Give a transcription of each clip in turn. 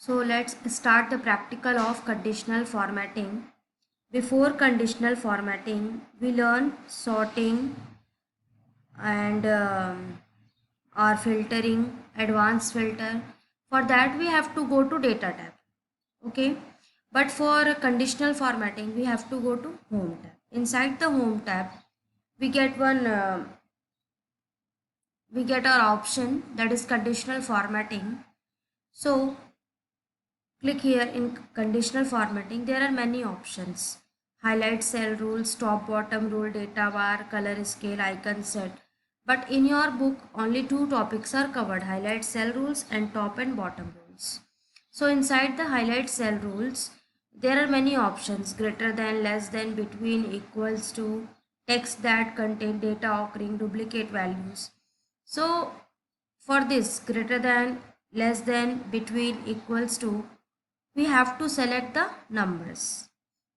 So let's start the practical of conditional formatting. Before conditional formatting, we learn sorting and or filtering, advanced filter. For that we have to go to data tab. Okay. But for conditional formatting, we have to go to home tab. Inside the home tab, we get we get our option, that is conditional formatting. So click here in conditional formatting. There are many options. Highlight cell rule, top bottom rule, data bar, color scale, icon set. But in your book, only two topics are covered, highlight cell rules and top and bottom rules. So inside the highlight cell rules, there are many options: greater than, less than, between, equals to, text that contain data occurring, duplicate values. So for this greater than, less than, between, equals to, we have to select the numbers.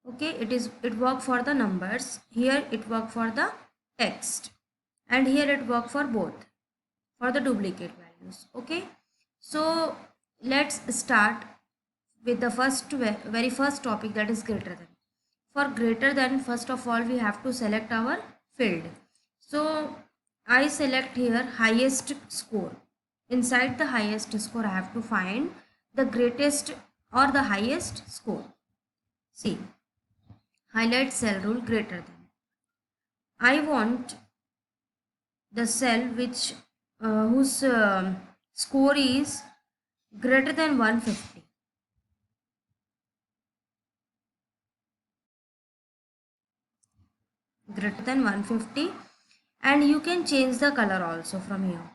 Okay, it work for the numbers, here it work for the text, and here it work for both, for the duplicate values. Okay, so let's start with the very first topic, that is greater than. For greater than, first of all we have to select our field. So I select here highest score. Inside the highest score I have to find the greatest or the highest score. See, highlight cell rule, greater than. I want the cell which whose score is greater than 150. Greater than 150, and you can change the color also from here.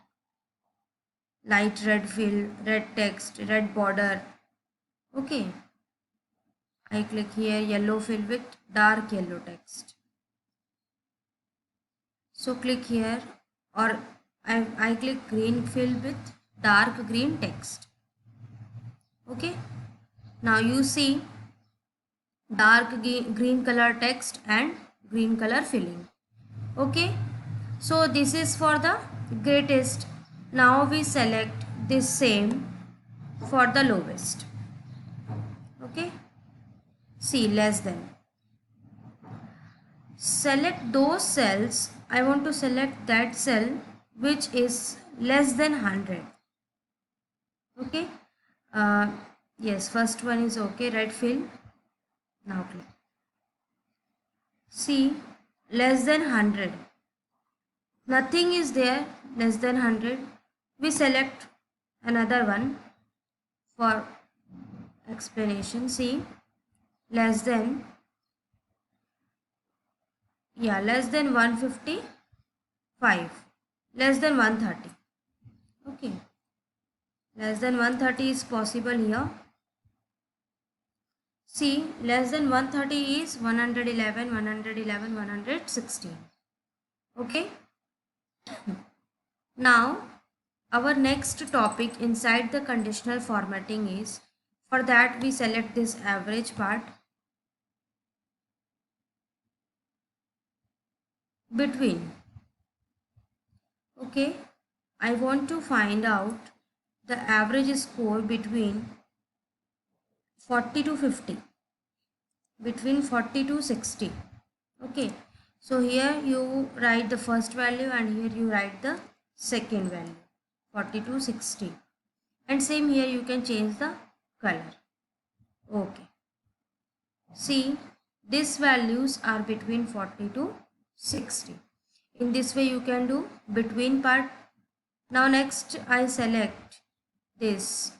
Light red fill, red text, red border. Okay, I click here yellow fill with dark yellow text. So click here, or I click green fill with dark green text. Okay, now you see dark green color text and green color filling. Okay, so this is for the greatest. Now we select this same for the lowest. Okay, see, less than. Select those cells. I want to select that cell which is less than 100. Okay, uh, yes, first one is okay, red fill. Now click. See, less than 100, nothing is there less than 100. We select another one for explanation. See, less than, yeah, less than 155, less than 130. Okay, less than 130 is possible here. See, less than 130 is 111, 111, 116. Okay, now our next topic inside the conditional formatting is, for that we select this average part, between. Okay, I want to find out the average score between 40 to 50, between 40 to 60. Okay, so here you write the first value and here you write the second value, 40 to 60, and same here you can change the color. Okay, see, these values are between 40 to 60. In this way you can do between part. Now next I select this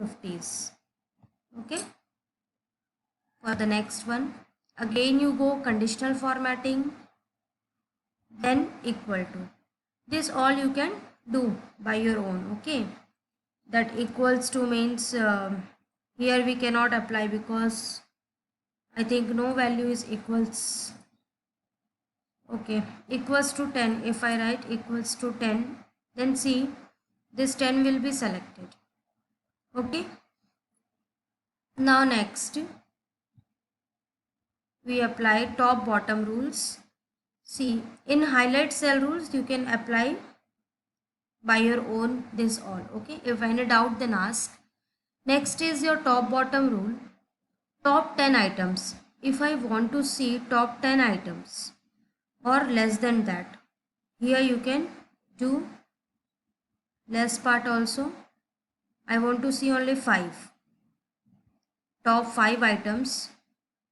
50s. Okay, for the next one again you go conditional formatting, then equal to. This all you can do by your own. Okay, that equals to means here we cannot apply because I think no value is equals. Okay, equals to 10. If I write equals to 10, then see, this 10 will be selected. Okay, now next we apply top bottom rules. See, in highlight cell rules you can apply by your own this all. Okay, if any doubt then ask. Next is your top bottom rule. Top 10 items. If I want to see top 10 items or less than that, here you can do less part also. I want to see only 5. Top 5 items.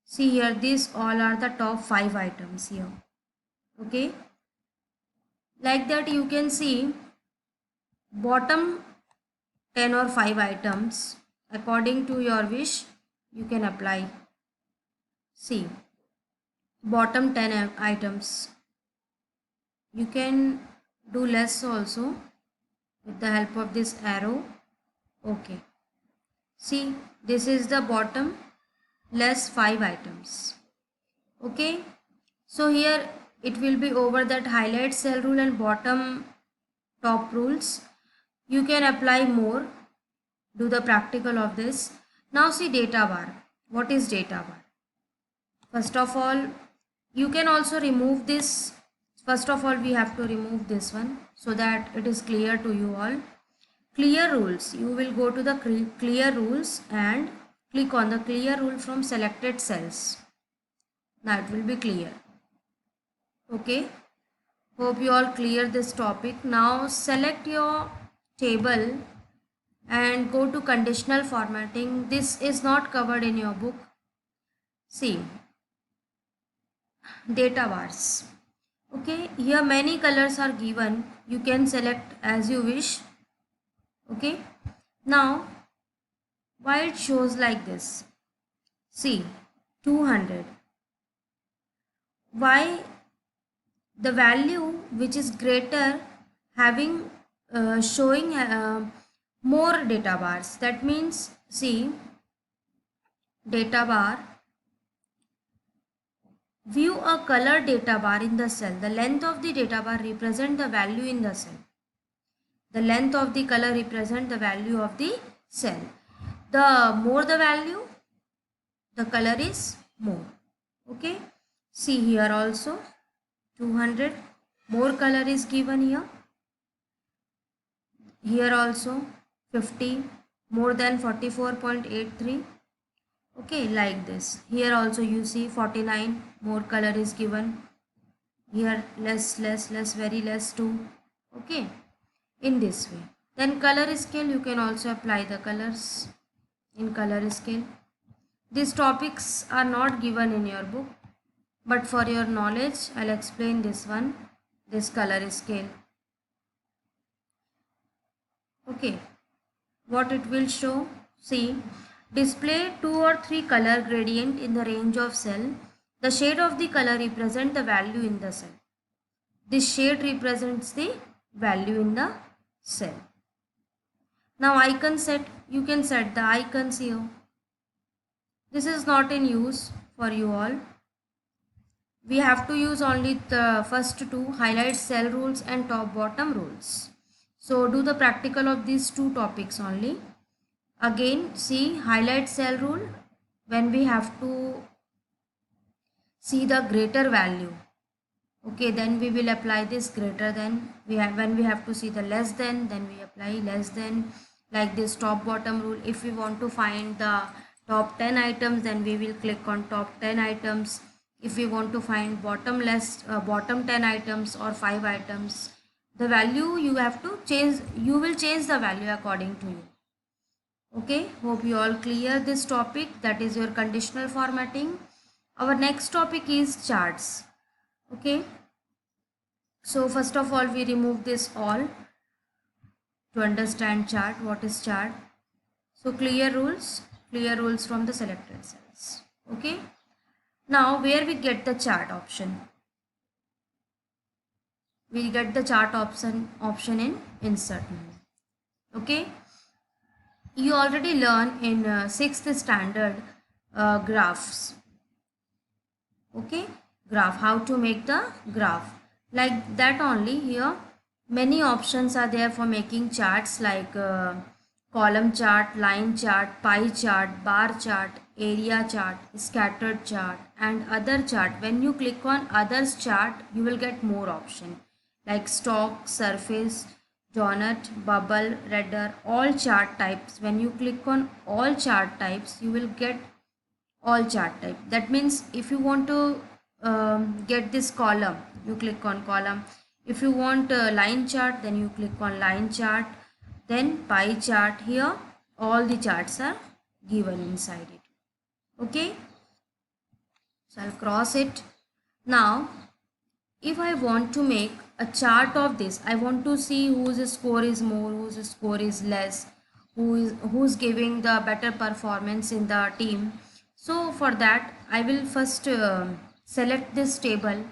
See here, these all are the top 5 items here. Okay. Like that you can see bottom 10 or 5 items according to your wish you can apply. See, bottom 10 items. You can do less also with the help of this arrow. Okay. See, this is the bottom less 5 items. Okay. So here it will be over that highlight cell rule and bottom top rules. You can apply more. Do the practical of this. Now see data bar. What is data bar? First of all, you can also remove this. First of all, we have to remove this one so that it is clear to you all. Clear rules. You will go to the clear rules and click on the clear rule from selected cells. Now it will be clear. Okay. Hope you all clear this topic. Now select your table and go to conditional formatting. This is not covered in your book. See, data bars. Okay, here many colors are given. You can select as you wish. Okay, now why it shows like this? See, 200. Why the value which is greater having showing more data bars? That means see, data bar. View a color data bar in the cell. The length of the data bar represents the value in the cell. The length of the color represents the value of the cell. The more the value, the color is more. Okay. See here also 200. More color is given here. Here also 50. More than 44.83. Okay, like this. Here also you see 49, more color is given. Here less, very less too. Okay, in this way. Then color scale, you can also apply the colors in color scale. These topics are not given in your book, but for your knowledge, I'll explain this one, this color scale. Okay, what it will show, see, display 2 or 3 color gradient in the range of cell. The shade of the color represents the value in the cell. This shade represents the value in the cell. Now icon set, you can set the icons here. This is not in use for you all. We have to use only the first two, highlight cell rules and top bottom rules. So do the practical of these two topics only. Again, see highlight cell rule when we have to see the greater value. Okay, then we will apply this greater than. When we have to see the less than, then we apply less than. Like this top bottom rule. If we want to find the top 10 items, then we will click on top 10 items. If we want to find bottom 10 items or 5 items, the value you have to change. You will change the value according to you. Okay, hope you all clear this topic, that is your conditional formatting. Our next topic is charts. Okay, so first of all we remove this all to understand chart. What is chart? So clear rules from the selected cells. Okay, now where we get the chart option? We get the chart option in insert menu. Okay, you already learned in 6th standard graphs. Okay, graph, how to make the graph. Like that only here many options are there for making charts, like column chart, line chart, pie chart, bar chart, area chart, scattered chart and other chart. When you click on others chart, you will get more option like stock, surface, donut, bubble, radar, all chart types. When you click on all chart types, you will get all chart type. That means if you want to get this column, you click on column. If you want a line chart, then you click on line chart. Then pie chart. Here all the charts are given inside it. Okay, so I'll cross it. Now if I want to make a chart of this, I want to see whose score is more, whose score is less, who's giving the better performance in the team. So for that I will first select this table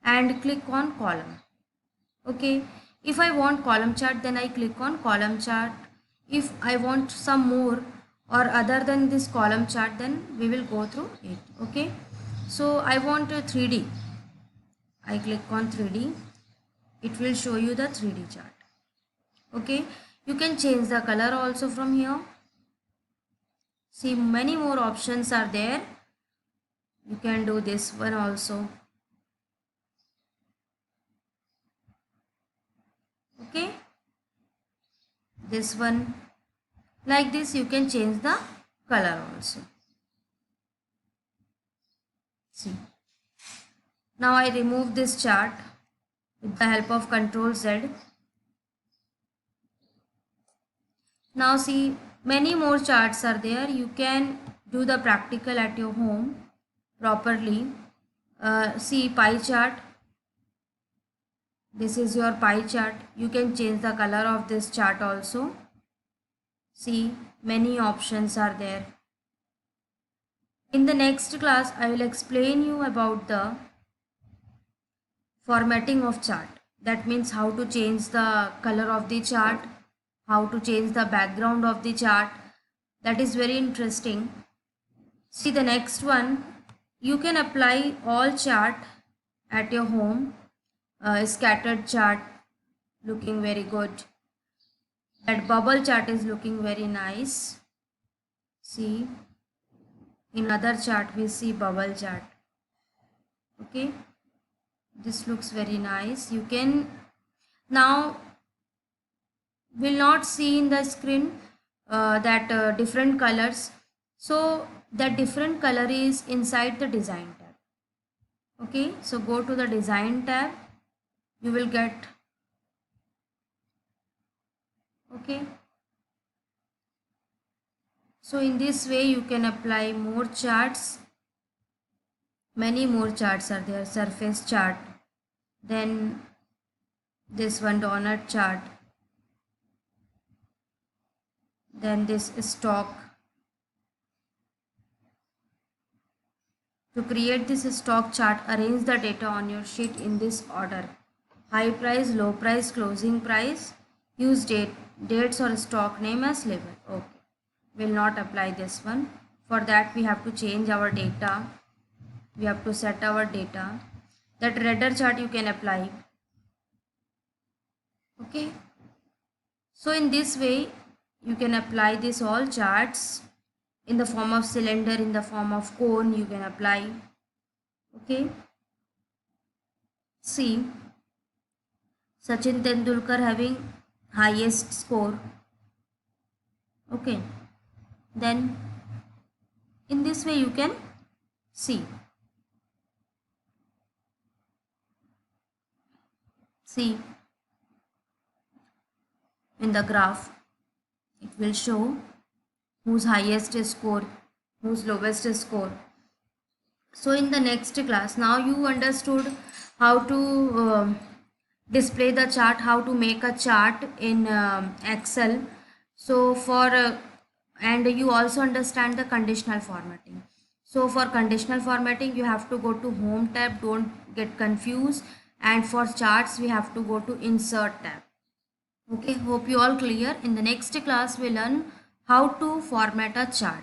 and click on column. Okay, if I want column chart, then I click on column chart. If I want some more or other than this column chart, then we will go through it. Okay, so I want a 3D. I click on 3D. It will show you the 3D chart. Okay, you can change the color also from here. See, many more options are there. You can do this one also. Okay, this one, like this you can change the color also. See, now I remove this chart with the help of Ctrl Z. Now see, many more charts are there. You can do the practical at your home properly. See, pie chart. This is your pie chart. You can change the color of this chart also. See, many options are there. In the next class, I will explain you about the formatting of chart. That means how to change the color of the chart, how to change the background of the chart. That is very interesting. See the next one, you can apply all chart at your home. Scattered chart looking very good. That bubble chart is looking very nice. See, in other chart we see bubble chart. Okay, this looks very nice. You can now will not see in the screen that different colors. So that different color is inside the design tab. Okay, so go to the design tab. You will get, okay, so in this way you can apply more charts. Many more charts are there. Surface chart, then this one donut chart, then this stock. To create this stock chart, arrange the data on your sheet in this order: high price, low price, closing price. Use dates or stock name as label. Okay, will not apply this one. For that we have to change our data. We have to set our data. That radar chart you can apply. Okay, so in this way you can apply this all charts in the form of cylinder, in the form of cone you can apply. Okay, see, Sachin Tendulkar having highest score. Okay, then in this way you can see in the graph it will show whose highest score, whose lowest score. So in the next class, now you understood how to display the chart, how to make a chart in Excel. So and you also understand the conditional formatting. So for conditional formatting you have to go to home tab, don't get confused, and for charts we have to go to insert tab. Okay, hope you all clear. In the next class we learn how to format a chart.